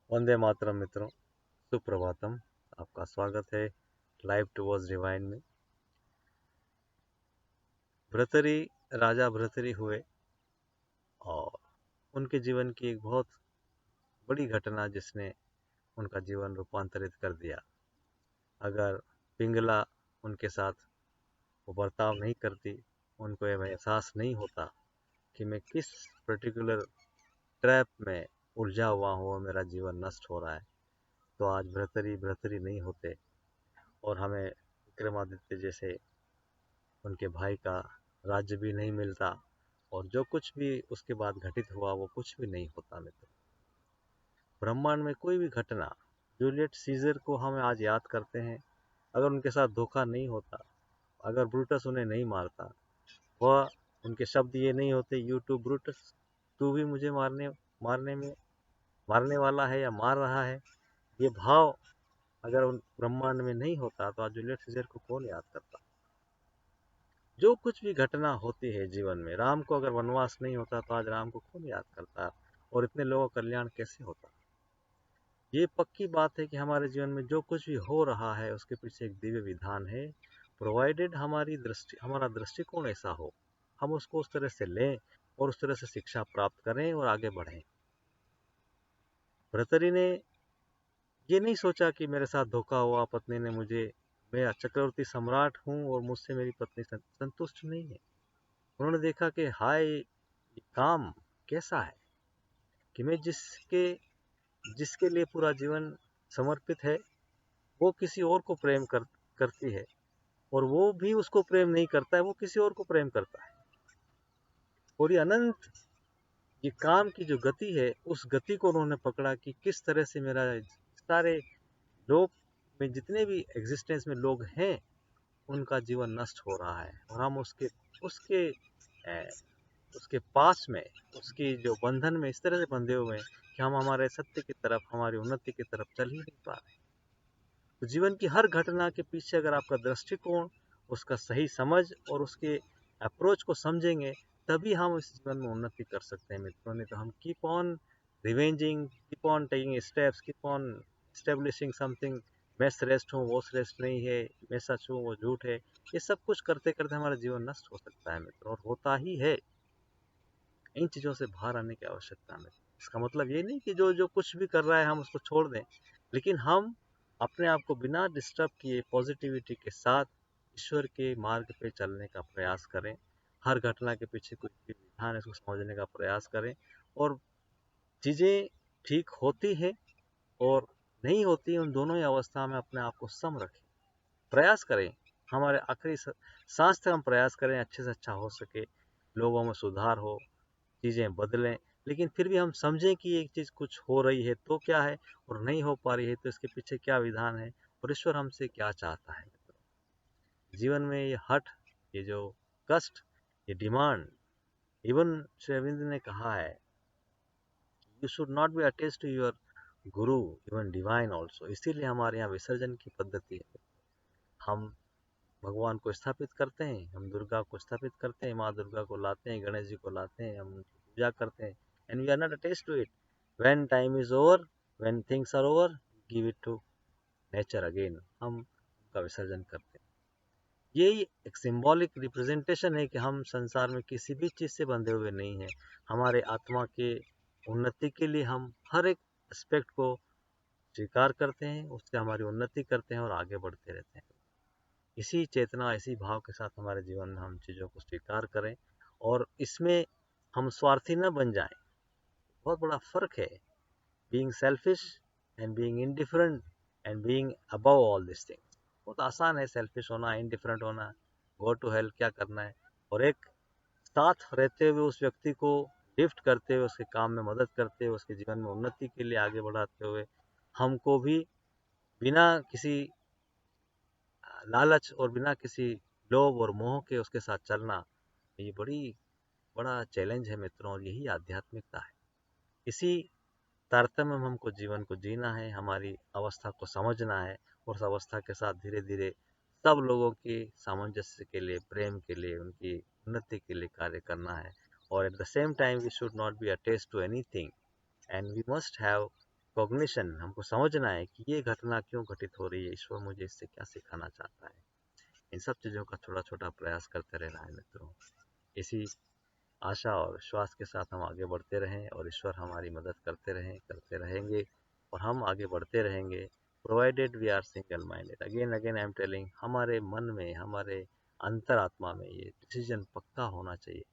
वंदे मातरम मित्रों, सुप्रभातम। आपका स्वागत है लाइव टुवर्ड्स डिवाइन में। भृतरी राजा भृतरी हुए और उनके जीवन की एक बहुत बड़ी घटना जिसने उनका जीवन रूपांतरित कर दिया। अगर पिंगला उनके साथ वो बर्ताव नहीं करती, उनको यह एहसास नहीं होता कि मैं किस पर्टिकुलर ट्रैप में उलझा हुआ हूँ और मेरा जीवन नष्ट हो रहा है, तो आज भृतरी भृतरी नहीं होते और हमें विक्रमादित्य जैसे उनके भाई का राज्य भी नहीं मिलता और जो कुछ भी उसके बाद घटित हुआ वो कुछ भी नहीं होता। मित्र, ब्रह्मांड में कोई भी घटना, जूलियट सीजर को हम आज याद करते हैं, अगर उनके साथ धोखा नहीं होता, अगर ब्रूटस उन्हें नहीं मारता, वह उनके शब्द ये नहीं होते, यू टू ब्रूटस, तू भी मुझे मारने में मारने वाला है या मार रहा है, ये भाव अगर उन ब्रह्मांड में नहीं होता तो आज जूलियट सीजर को कौन याद करता। जो कुछ भी घटना होती है जीवन में, राम को अगर वनवास नहीं होता तो आज राम को कौन याद करता और इतने लोगों का कल्याण कैसे होता। ये पक्की बात है कि हमारे जीवन में जो कुछ भी हो रहा है उसके पीछे एक दिव्य विधान है, प्रोवाइडेड हमारा दृष्टिकोण ऐसा हो, हम उसको उस तरह से लें और उस तरह से शिक्षा प्राप्त करें और आगे बढ़ें। भर्तरी ने ये नहीं सोचा कि मेरे साथ धोखा हुआ, पत्नी ने मुझे, मैं चक्रवर्ती सम्राट हूँ और मुझसे मेरी पत्नी संतुष्ट नहीं है। उन्होंने देखा कि हाय, ये काम कैसा है कि मैं जिसके जिसके लिए पूरा जीवन समर्पित है, वो किसी और को करती है और वो भी उसको प्रेम नहीं करता है, वो किसी और को प्रेम करता है। और ये अनंत, ये काम की जो गति है, उस गति को उन्होंने पकड़ा कि किस तरह से मेरा सारे लोग में जितने भी एग्जिस्टेंस में लोग हैं उनका जीवन नष्ट हो रहा है और हम उसके उसके उसके पास में, उसकी जो बंधन में इस तरह से बंधे हुए हैं कि हम हमारे सत्य की तरफ, हमारी उन्नति की तरफ चल ही नहीं पा रहे। तो जीवन की हर घटना के पीछे अगर आपका दृष्टिकोण, उसका सही समझ और उसके अप्रोच को समझेंगे, तभी हम इस जीवन में उन्नति कर सकते हैं मित्रों। नहीं तो हम keep on revenging, keep on taking steps, keep on establishing something, मैं श्रेष्ठ हूँ वो श्रेष्ठ नहीं है, मैं सच हूँ वो झूठ है, ये सब कुछ करते करते हमारा जीवन नष्ट हो सकता है मित्रों, और होता ही है। इन चीज़ों से बाहर आने की आवश्यकता है। इसका मतलब ये नहीं कि जो जो कुछ भी कर रहा है हम उसको छोड़ दें, लेकिन हम अपने आप को बिना डिस्टर्ब किए पॉजिटिविटी के साथ ईश्वर के मार्ग पे चलने का प्रयास करें। हर घटना के पीछे कुछ विधान है, इसको समझने का प्रयास करें और चीज़ें ठीक होती हैं और नहीं होती, उन दोनों ही अवस्था में अपने आप को सम रखें। प्रयास करें, हमारे आखिरी सांस तक हम प्रयास करें अच्छे से अच्छा हो सके, लोगों में सुधार हो, चीज़ें बदलें, लेकिन फिर भी हम समझें कि एक चीज़ कुछ हो रही है तो क्या है और नहीं हो पा रही है तो इसके पीछे क्या विधान है और ईश्वर हमसे क्या चाहता है। जीवन में ये हठ, ये जो कष्ट, ये डिमांड, इवन श्री अरविंद ने कहा है, you should not be attach to your guru, even divine also. इसीलिए हमारे यहाँ विसर्जन की पद्धति है। हम भगवान को स्थापित करते हैं, हम दुर्गा को स्थापित करते हैं, माँ दुर्गा को लाते हैं, गणेश जी को लाते हैं, हम पूजा करते हैं, and we are not attached to it. When time is over, when things are over, give it to nature again, हम उनका विसर्जन करते हैं। यही एक सिंबॉलिक रिप्रेजेंटेशन है कि हम संसार में किसी भी चीज़ से बंधे हुए नहीं हैं। हमारे आत्मा के उन्नति के लिए हम हर एक एस्पेक्ट को स्वीकार करते हैं, उससे हमारी उन्नति करते हैं और आगे बढ़ते रहते हैं। इसी चेतना, इसी भाव के साथ हमारे जीवन में हम चीज़ों को स्वीकार करें और इसमें हम स्वार्थी न बन जाएं। बहुत बड़ा फर्क है being selfish and being indifferent and being above all this things. बहुत आसान है सेल्फिश होना, इंडिफरेंट होना, गो टू हेल्प क्या करना है, और एक साथ रहते हुए उस व्यक्ति को लिफ्ट करते हुए, उसके काम में मदद करते हुए, उसके जीवन में उन्नति के लिए आगे बढ़ाते हुए, हमको भी बिना किसी लालच और बिना किसी लोभ और मोह के उसके साथ चलना, ये बड़ा चैलेंज है मित्रों, और यही आध्यात्मिकता है। इसी तारतम्य में हमको जीवन को जीना है, हमारी अवस्था को समझना है और उस अवस्था के साथ धीरे धीरे सब लोगों की सामंजस्य के लिए, प्रेम के लिए, उनकी उन्नति के लिए कार्य करना है। और at the same time we should not be attached to anything and we must have cognition, हमको समझना है कि ये घटना क्यों घटित हो रही है, ईश्वर मुझे इससे क्या सिखाना चाहता है। इन सब चीज़ों का छोटा छोटा प्रयास करते रहना है मित्रों। इसी आशा और विश्वास के साथ हम आगे बढ़ते रहें और ईश्वर हमारी मदद करते रहें, करते रहेंगे और हम आगे बढ़ते रहेंगे। Provided we are single minded, again again I am telling, हमारे मन में, हमारे अंतरात्मा में ये डिसीजन पक्का होना चाहिए,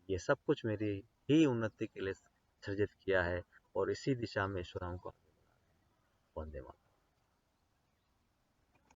ये सब कुछ मेरी ही उन्नति के लिए सृजित किया है और इसी दिशा में ईश्वर हमको आगे बढ़ा रहे हैं। वंदे मातरम।